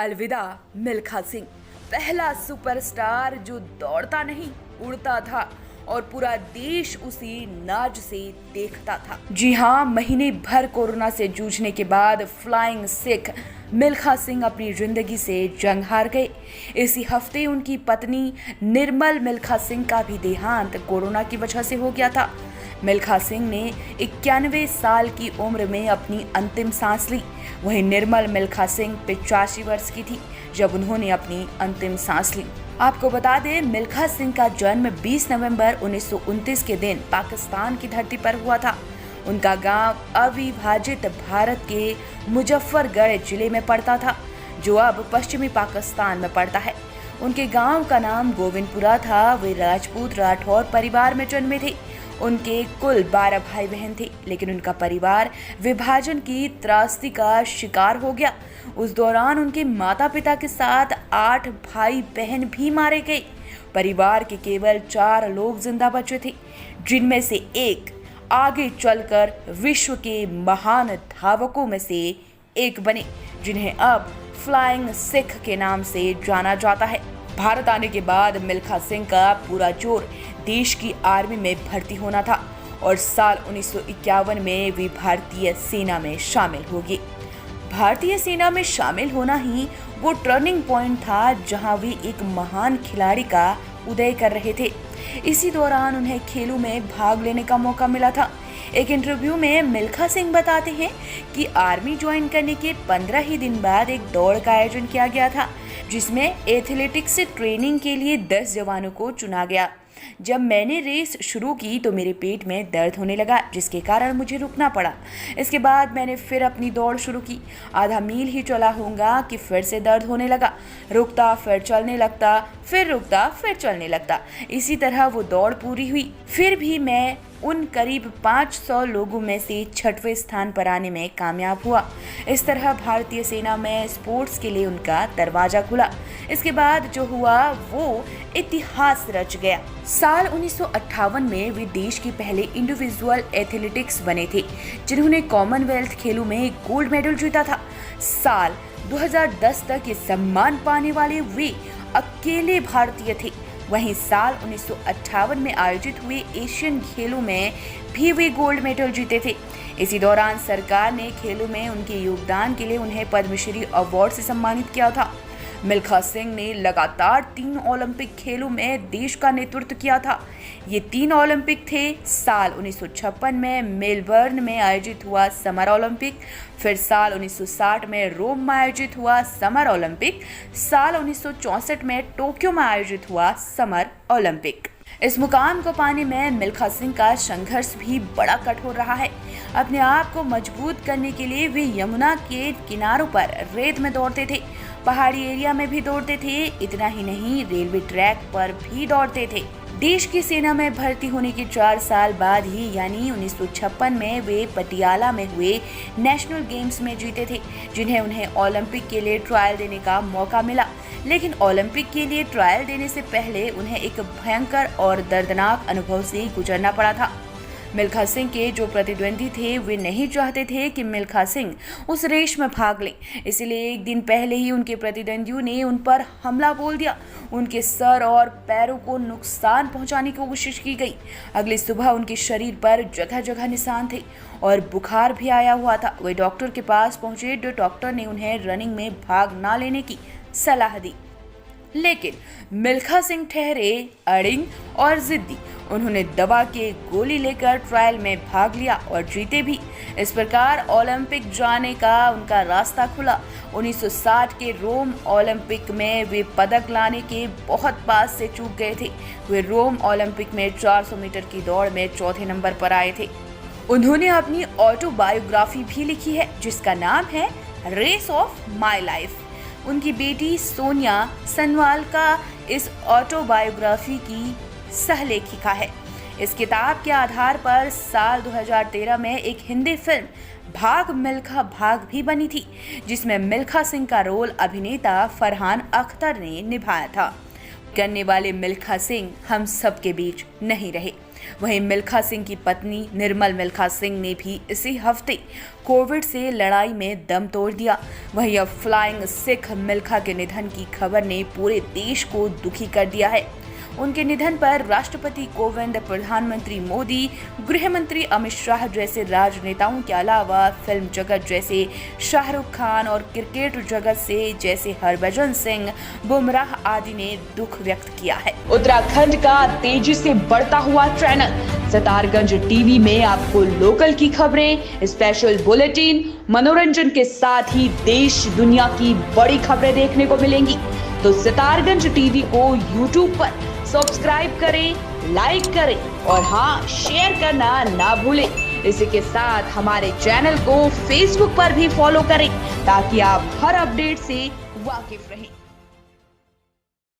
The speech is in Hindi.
अलविदा मिल्खा सिंह, पहला सुपरस्टार जो दौड़ता नहीं उड़ता था और पूरा देश उसी नाज से देखता था। जी हाँ, महीने भर कोरोना से जूझने के बाद फ्लाइंग सिख मिल्खा सिंह अपनी जिंदगी से जंग हार गए। इसी हफ्ते उनकी पत्नी निर्मल मिल्खा सिंह का भी देहांत कोरोना की वजह से हो गया था। मिल्खा सिंह ने 91 साल की उम्र में अपनी अंतिम सांस ली। वहीं निर्मल मिल्खा सिंह 85 वर्ष की थी जब उन्होंने अपनी अंतिम सांस ली। आपको बता दें, मिल्खा सिंह का जन्म 20 नवंबर 1929 के दिन पाकिस्तान की धरती पर हुआ था। उनका गांव अविभाजित भारत के मुजफ्फरगढ़ जिले में पड़ता था, जो अब पश्चिमी पाकिस्तान में पड़ता है। उनके गांव का नाम गोविंदपुरा था। वे राजपूत राठौर परिवार में जन्मे थे। उनके कुल 12 भाई बहन थे, लेकिन उनका परिवार विभाजन की त्रासदी का शिकार हो गया। उस दौरान उनके माता पिता के साथ 8 भाई बहन भी मारे गए। परिवार के केवल 4 लोग जिंदा बचे थे, जिनमें से एक आगे चलकर विश्व के महान धावकों में से एक बने, जिन्हें अब फ्लाइंग सिख के नाम से जाना जाता है। भारत आने के बाद मिल्खा सिंह का पूरा जोर देश की आर्मी में भर्ती होना था और साल 1951 में वे भारतीय सेना में शामिल हो गए। भारतीय सेना में शामिल होना ही वो टर्निंग पॉइंट था जहां वे एक महान खिलाड़ी का उदय कर रहे थे। इसी दौरान उन्हें खेलों में भाग लेने का मौका मिला था। एक इंटरव्यू में मिल्खा सिंह बताते हैं कि आर्मी ज्वाइन करने के 15 ही दिन बाद एक दौड़ का आयोजन किया गया था, जिसमें एथलेटिक्स से ट्रेनिंग के लिए 10 जवानों को चुना गया। जब मैंने रेस शुरू की तो मेरे पेट में दर्द होने लगा, जिसके कारण मुझे रुकना पड़ा। इसके बाद मैंने फिर अपनी दौड़ शुरू की। आधा मील ही चला होगा कि फिर से दर्द होने लगा। रुकता, फिर चलने लगता, फिर रुकता, फिर चलने लगता। इसी तरह वो दौड़ पूरी हुई। फिर भी मैं उन करीब 500 लोगों में से 6वें स्थान पर आने में कामयाब हुआ। इस तरह भारतीय सेना में स्पोर्ट्स के लिए उनका दरवाजा खुला। इसके बाद जो हुआ वो इतिहास रच गया। साल 1958 में वे देश के पहले इंडिविजुअल एथलेटिक्स बने थे, जिन्होंने कॉमनवेल्थ खेलों में गोल्ड मेडल जीता था। साल 2010 तक ये सम्मान पाने वाले वे अकेले भारतीय थे। वहीं साल 1958 में आयोजित हुए एशियन खेलों में भी वे गोल्ड मेडल जीते थे। इसी दौरान सरकार ने खेलों में उनके योगदान के लिए उन्हें पद्मश्री अवार्ड से सम्मानित किया था। मिल्खा सिंह ने लगातार 3 ओलंपिक खेलों में देश का नेतृत्व किया था। ये 3 ओलंपिक थे। साल 1956 में मेलबर्न में आयोजित हुआ समर ओलंपिक, फिर साल 1960 में रोम में आयोजित हुआ समर ओलंपिक, साल 1964 में टोक्यो में आयोजित हुआ समर ओलंपिक। इस मुकाम को पाने में मिल्खा सिंह का संघर्ष भी बड़ा कठोर रहा है। अपने आप को मजबूत करने के लिए वे यमुना के किनारों पर रेत में दौड़ते थे, पहाड़ी एरिया में भी दौड़ते थे। इतना ही नहीं, रेलवे ट्रैक पर भी दौड़ते थे। देश की सेना में भर्ती होने के 4 साल बाद ही यानी 1956 में वे पटियाला में हुए नेशनल गेम्स में जीते थे, जिन्हें उन्हें ओलंपिक के लिए ट्रायल देने का मौका मिला। लेकिन ओलंपिक के लिए ट्रायल देने से पहले उन्हें एक भयंकर और दर्दनाक अनुभव से गुजरना पड़ा था। मिल्खा सिंह के जो प्रतिद्वंदी थे वे नहीं चाहते थे कि मिल्खा सिंह उस रेस में भाग लें, इसलिए एक दिन पहले ही उनके प्रतिद्वंदियों ने उन पर हमला बोल दिया। उनके सर और पैरों को नुकसान पहुंचाने की कोशिश की गई। अगली सुबह उनके शरीर पर जगह जगह निशान थे और बुखार भी आया हुआ था। वे डॉक्टर के पास पहुंचे, जो डॉक्टर ने उन्हें रनिंग में भाग ना लेने की सलाह दी। लेकिन मिल्खा सिंह ठहरे अड़िंग और जिद्दी। उन्होंने दबा के गोली लेकर ट्रायल में भाग लिया और जीते भी। इस प्रकार ओलंपिक जाने का उनका रास्ता खुला। 1960 के रोम ओलंपिक में वे पदक लाने के बहुत पास से चूक गए थे। वे रोम ओलंपिक में 400 मीटर की दौड़ में 4थे नंबर पर आए थे। उन्होंने अपनी ऑटोबायोग्राफी भी लिखी है, जिसका नाम है रेस ऑफ माई लाइफ। उनकी बेटी सोनिया सनवाल का इस ऑटोबायोग्राफी की सहलेखिका है। इस किताब के आधार पर साल 2013 में एक हिंदी फिल्म भाग मिल्खा भाग भी बनी थी, जिसमें मिल्खा सिंह का रोल अभिनेता फरहान अख्तर ने निभाया था। करने वाले मिल्खा सिंह हम सबके बीच नहीं रहे। वहीं मिल्खा सिंह की पत्नी निर्मल मिल्खा सिंह ने भी इसी हफ्ते कोविड से लड़ाई में दम तोड़ दिया। वहीं अब फ्लाइंग सिख मिल्खा के निधन की खबर ने पूरे देश को दुखी कर दिया है। उनके निधन पर राष्ट्रपति कोविंद, प्रधानमंत्री मोदी, गृह मंत्री अमित शाह जैसे राजनेताओं के अलावा फिल्म जगत जैसे शाहरुख खान और क्रिकेट जगत से जैसे हरभजन सिंह, बुमराह आदि ने दुख व्यक्त किया है। उत्तराखंड का तेजी से बढ़ता हुआ चैनल सितारगंज टीवी में आपको लोकल की खबरें, स्पेशल बुलेटिन, मनोरंजन के साथ ही देश दुनिया की बड़ी खबरें देखने को मिलेंगी। तो सितारगंज टीवी को यूट्यूब पर सब्सक्राइब करें, लाइक करें और हाँ, शेयर करना ना भूलें। इसी के साथ हमारे चैनल को फेसबुक पर भी फॉलो करें ताकि आप हर अपडेट से वाकिफ रहें।